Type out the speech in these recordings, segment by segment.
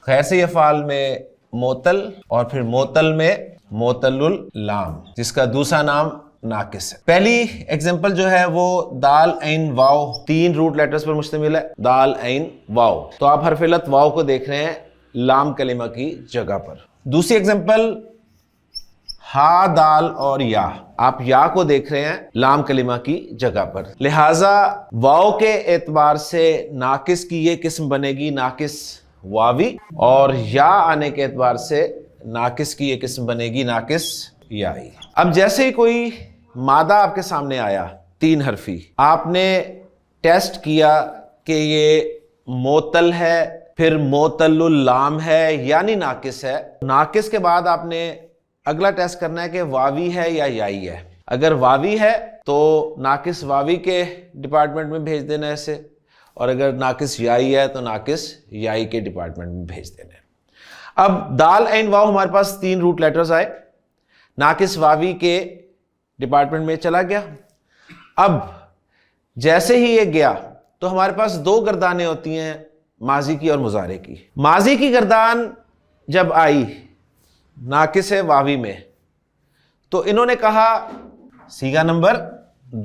غیر صحیح افعال میں معطل اور پھر معطل میں معطل اللام جس کا دوسرا نام ناقص ہے. پہلی ایگزامپل جو ہے وہ دال عین واو 3 روٹ لیٹرز پر مشتمل ہے. دال عین واو, تو آپ حرف علت واو کو دیکھ رہے ہیں لام کلمہ کی جگہ پر. دوسری ایگزامپل ہا دال اور یا, آپ یا کو دیکھ رہے ہیں لام کلمہ کی جگہ پر. لہٰذا واو کے اعتبار سے ناقص کی یہ قسم بنے گی ناقص واوی, اور یا آنے کے اعتبار سے ناقص کی یہ قسم بنے گی ناقص یائی. اب جیسے ہی کوئی مادہ آپ کے سامنے آیا 3 حرفی, آپ نے ٹیسٹ کیا کہ یہ معطل ہے, پھر معطل اللام ہے یعنی ناقص ہے. ناقص کے بعد آپ نے اگلا ٹیسٹ کرنا ہے کہ واوی ہے یا یائی ہے. اگر واوی ہے تو ناقص واوی کے ڈپارٹمنٹ میں بھیج دینا ہے اسے, اور اگر ناقص یائی ہے تو ناقص یائی کے ڈپارٹمنٹ میں بھیج دینا ہے. اب دال عین واو ہمارے پاس 3 روٹ لیٹرز آئے, ناقص واوی کے ڈپارٹمنٹ میں چلا گیا. اب جیسے ہی یہ گیا تو ہمارے پاس 2 گردانیں ہوتی ہیں ماضی کی اور مضارع کی. ماضی کی گردان جب آئی ناقص واوی میں تو انہوں نے کہا صیغہ نمبر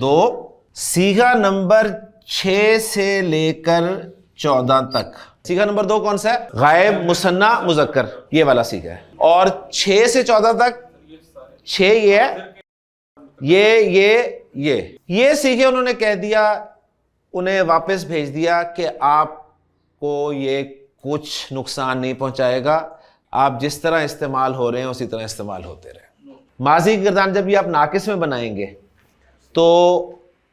2, صیغہ نمبر 6 سے لے کر 14 تک. صیغہ نمبر 2 کون سا ہے؟ غائب مثنی مذکر, یہ والا صیغہ ہے. اور 6 سے 14 تک 6 یہ ہے, یہ صیغے انہوں نے کہہ دیا, انہیں واپس بھیج دیا کہ آپ کو یہ کچھ نقصان نہیں پہنچائے گا, آپ جس طرح استعمال ہو رہے ہیں اسی طرح استعمال ہوتے رہیں. ماضی کی گردان جب یہ آپ ناقص میں بنائیں گے تو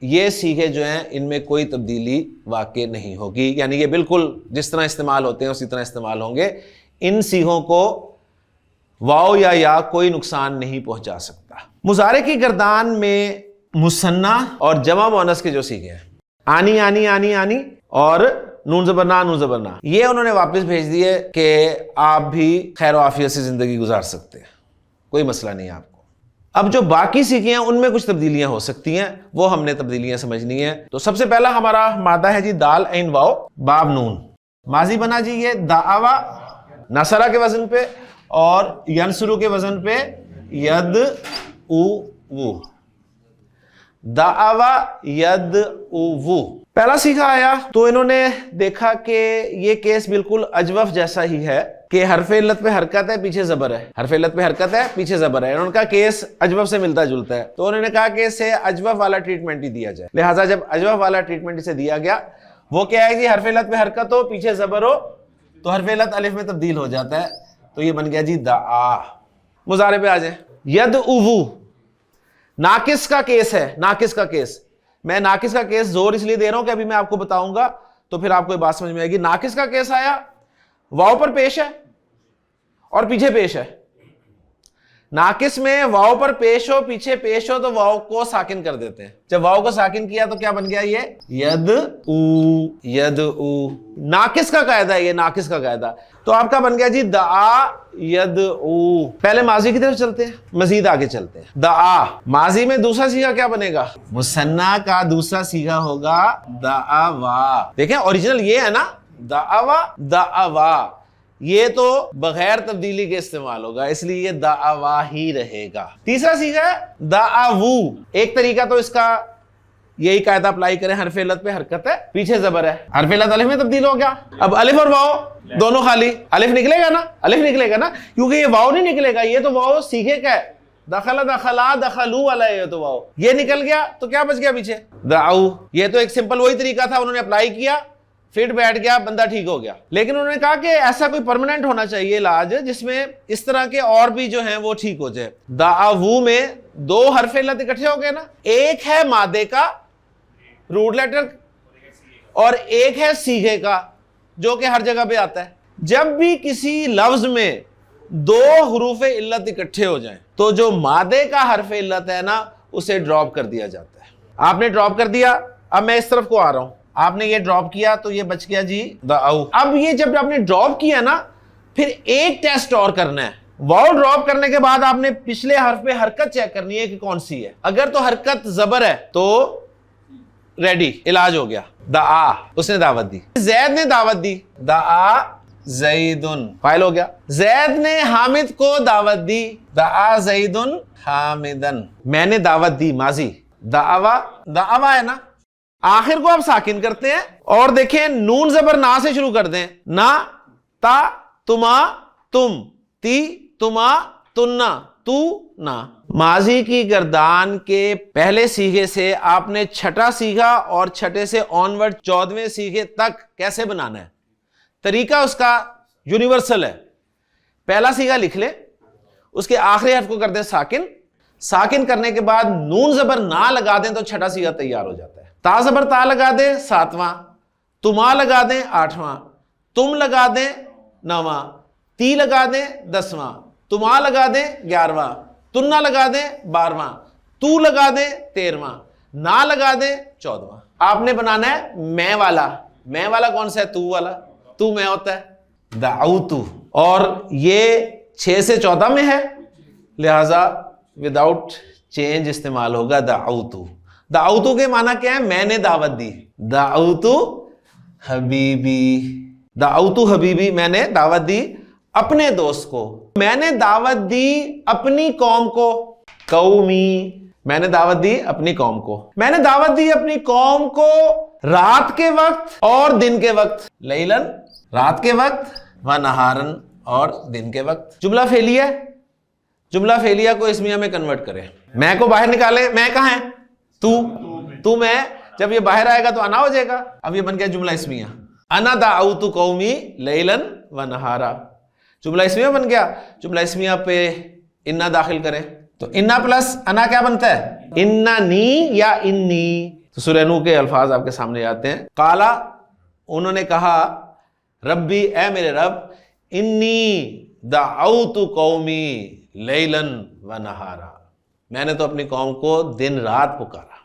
یہ صیغے جو ہیں ان میں کوئی تبدیلی واقع نہیں ہوگی, یعنی یہ بالکل جس طرح استعمال ہوتے ہیں اسی طرح استعمال ہوں گے. ان صیغوں کو واو یا کوئی نقصان نہیں پہنچا سکتا. مضارع کی گردان میں مثنی اور جمع مؤنث کے جو صیغے ہیں آنی آنی آنی آنی اور نون زبرنا نون زبرنا, یہ انہوں نے واپس بھیج دیے کہ آپ بھی خیر و عافیت سے زندگی گزار سکتے ہیں, کوئی مسئلہ نہیں آپ کو. اب جو باقی صیغے ہیں ان میں کچھ تبدیلیاں ہو سکتی ہیں, وہ ہم نے تبدیلیاں سمجھنی ہیں. تو سب سے پہلا ہمارا مادہ ہے جی دال عین واو باب نون. ماضی بنا جی یہ دعوا نصرہ کے وزن پہ اور ینصرو کے وزن پہ ید او, دعوا ید او. پہلا صیغہ آیا تو انہوں نے دیکھا کہ یہ کیس بالکل اجوف جیسا ہی ہے کہ حرف علت پہ حرکت ہے پیچھے زبر ہے, حرف علت پہ حرکت ہے پیچھے زبر ہے. انہوں نے کہا کیس اجوف سے ملتا جلتا ہے, تو انہوں نے کہا کہ اسے اجوف والا ٹریٹمنٹ ہی دیا جائے. لہٰذا جب اجوف والا ٹریٹمنٹ اسے دیا گیا, وہ کیا ہے جی حرف علت پہ حرکت ہو پیچھے زبر ہو تو حرف علت الف میں تبدیل ہو جاتا ہے, تو یہ بن گیا جی دعا. مضارع پہ آ جائیں. ید او ناقص کا کیس ہے, ناقص کا کیس. میں ناقص کا کیس زور اس لیے دے رہا ہوں کہ ابھی میں آپ کو بتاؤں گا تو پھر آپ کو یہ بات سمجھ میں آئے گی. ناقص کا کیس آیا, واو پر پیش ہے اور پیچھے پیش ہے. ناقص میں واو پر پیش ہو پیچھے پیش ہو تو واو کو ساکن کر دیتے ہیں. جب واو کو ساکن کیا تو کیا بن گیا یہ ید او, ید او. ناقص کا قاعدہ ہے یہ, ناقص کا قاعدہ. تو آپ کا بن گیا جی دعا ید او. پہلے ماضی کی طرف چلتے ہیں, مزید آگے چلتے ہیں. دعا ماضی میں دوسرا صیغہ کیا بنے گا؟ مثنی کا دوسرا صیغہ ہوگا دعوا. دیکھیں اوریجنل یہ ہے نا دعوا دعوا, یہ تو بغیر تبدیلی کے استعمال ہوگا اس لیے یہ دعوا ہی رہے گا. تیسرا صیغہ ہے دعوو. ایک طریقہ تو اس کا یہی قاعدہ اپلائی کریں, حرف علت پہ حرکت ہے پیچھے زبر ہے, حرف علت الف میں تبدیل ہو گیا. اب الف اور واو دونوں خالی, الف نکلے گا نا, الف نکلے گا نا, کیونکہ یہ واو نہیں نکلے گا, یہ تو واو صیغے کا ہے. دخل دخلا دخلو والا یہ تو واو, یہ نکل گیا تو کیا بچ گیا پیچھے دعو. یہ تو ایک سمپل وہی طریقہ تھا, انہوں نے اپلائی کیا, فٹ بیٹھ گیا, بندہ ٹھیک ہو گیا. لیکن انہوں نے کہا کہ ایسا کوئی پرماننٹ ہونا چاہیے علاج جس میں اس طرح کے اور بھی جو ہیں وہ ٹھیک ہو جائے. دعوو میں 2 حرف علت اکٹھے ہو گئے نا, ایک ہے مادے کا روٹ لیٹر اور ایک ہے صیغے کا جو کہ ہر جگہ پہ آتا ہے. جب بھی کسی لفظ میں 2 حروف علت اکٹھے ہو جائیں تو جو مادے کا حرف علت ہے نا اسے ڈراپ کر دیا جاتا ہے. آپ نے ڈراپ کر دیا, اب میں اس طرف کو آ رہا ہوں, آپ نے یہ ڈراپ کیا تو یہ بچ گیا جی دعو. اب یہ جب آپ نے ڈراپ کیا نا پھر ایک ٹیسٹ اور کرنا ہے. واو ڈراپ کرنے کے بعد آپ نے پچھلے حرف پہ حرکت چیک کرنی ہے کہ کون سی ہے. اگر تو حرکت زبر ہے تو ریڈی, علاج ہو گیا. دعا اس نے دعوت دی, زید نے دعوت دی, دعا زیدن فاعل ہو گیا. زید نے حامد کو دعوت دی. دعا زیدن حامدن, میں نے دعوت دی ماضی. دعوا ہے نا, آخر کو آپ ساکن کرتے ہیں اور دیکھیں نون زبر نا سے شروع کر دیں. نا, تا, تما, تم, تی, تما, تننا, تو, نا. ماضی کی گردان کے پہلے سیغے سے آپ نے چھٹا سیغہ اور چھٹے سے آنورڈ 14ویں سیغے تک کیسے بنانا ہے. طریقہ اس کا یونیورسل ہے. پہلا سیغہ لکھ لیں, اس کے آخری حرف کو کر دیں ساکن. ساکن کرنے کے بعد نون زبر نہ لگا دیں تو چھٹا سیغہ تیار ہو جاتا ہے. تا زبر تا لگا دیں 7واں, تما لگا دیں 8واں, تم لگا دیں 9واں, تی لگا دیں 10واں, تما لگا دیں 11واں, تننا لگا دیں 12واں, تو لگا دیں 13واں, نا لگا دیں 14واں. آپ نے بنانا ہے میں والا. میں والا کون سا ہے؟ تو والا. تو میں ہوتا ہے دعوتو, اور یہ 6 سے 14 میں ہے, لہذا وداؤٹ چینج استعمال ہوگا دعوتو. دعوتو کے معنی کیا ہے؟ میں نے دعوت دی. دعوتو حبیبی, دعوتو حبیبی, میں نے دعوت دی اپنے دوست کو. میں نے دعوت دی اپنی قوم کو. قومی, میں نے دعوت دی اپنی قوم کو. میں نے دعوت دی اپنی قوم کو رات کے وقت اور دن کے وقت. لیلن رات کے وقت, و نہارن اور دن کے وقت. جملہ فعلیہ, جملہ فعلیہ کو اسمیہ میں کنورٹ کریں. میں کو باہر نکالے, میں کہاں ہے؟ تو میں, جب یہ باہر آئے گا تو انا ہو جائے گا. اب یہ بن گیا جملہ اسمیہ. انا دعوت قومی لیلن و نہارا, جملہ اسمیہ بن گیا. جملہ اسمیہ پہ انا داخل کریں تو انا پلس انا کیا بنتا ہے؟ اننی یا انی. تو سورہ نوح کے الفاظ آپ کے سامنے آتے ہیں. قالا, انہوں نے کہا, ربی, اے میرے رب, انی دعوت قومی لیلن و نہارا, میں نے تو اپنی قوم کو دن رات پکارا.